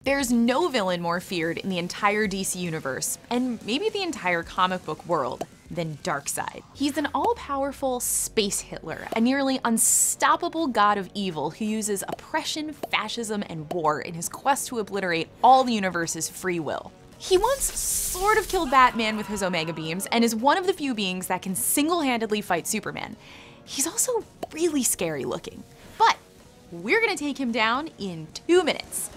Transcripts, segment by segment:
There's no villain more feared in the entire DC universe, and maybe the entire comic book world, than Darkseid. He's an all-powerful space Hitler, a nearly unstoppable god of evil who uses oppression, fascism, and war in his quest to obliterate all the universe's free will. He once sort of killed Batman with his Omega beams, and is one of the few beings that can single-handedly fight Superman. He's also really scary looking, but we're gonna take him down in 2 minutes.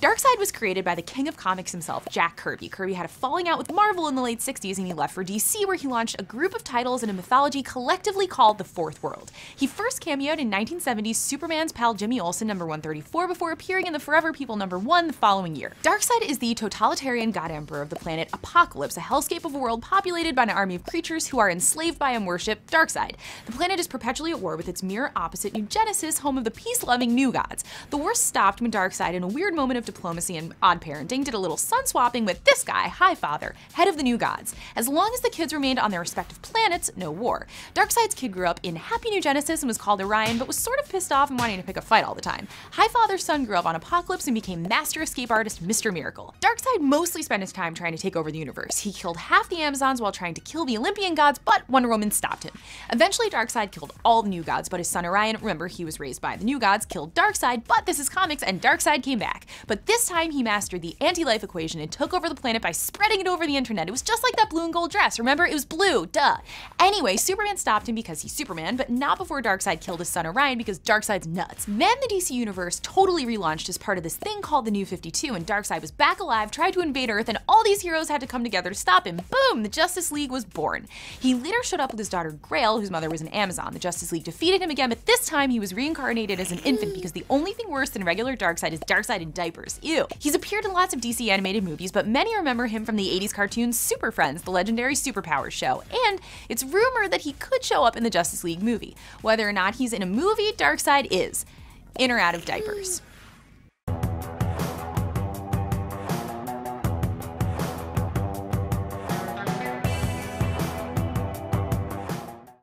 Darkseid was created by the king of comics himself, Jack Kirby. Kirby had a falling out with Marvel in the late 60s and he left for DC, where he launched a group of titles in a mythology collectively called the Fourth World. He first cameoed in 1970's Superman's pal Jimmy Olsen number 134 before appearing in the Forever People number 1 the following year. Darkseid is the totalitarian god emperor of the planet Apocalypse, a hellscape of a world populated by an army of creatures who are enslaved by and worship Darkseid. The planet is perpetually at war with its mirror opposite New Genesis, home of the peace-loving New Gods. The war stopped when Darkseid, in a weird moment of diplomacy and odd parenting, did a little sun swapping with this guy, Highfather, head of the New Gods. As long as the kids remained on their respective planets, no war. Darkseid's kid grew up in happy New Genesis and was called Orion, but was sort of pissed off and wanting to pick a fight all the time. Highfather's son grew up on Apocalypse and became master escape artist Mr. Miracle. Darkseid mostly spent his time trying to take over the universe. He killed half the Amazons while trying to kill the Olympian gods, but Wonder Woman stopped him. Eventually, Darkseid killed all the New Gods, but his son Orion, remember he was raised by the New Gods, killed Darkseid, but this is comics and Darkseid came back. But this time he mastered the anti-life equation and took over the planet by spreading it over the internet. It was just like that blue and gold dress, remember? It was blue, duh. Anyway, Superman stopped him because he's Superman, but not before Darkseid killed his son Orion because Darkseid's nuts. Then the DC universe totally relaunched as part of this thing called the New 52, and Darkseid was back alive, tried to invade Earth, and all these heroes had to come together to stop him. Boom! The Justice League was born. He later showed up with his daughter Grail, whose mother was an Amazon. The Justice League defeated him again, but this time he was reincarnated as an infant because the only thing worse than regular Darkseid is Darkseid in diapers. Ew. He's appeared in lots of DC animated movies, but many remember him from the 80s cartoon Super Friends, the legendary superpowers show, and it's rumored that he could show up in the Justice League movie. Whether or not he's in a movie, Darkseid is in or out of diapers.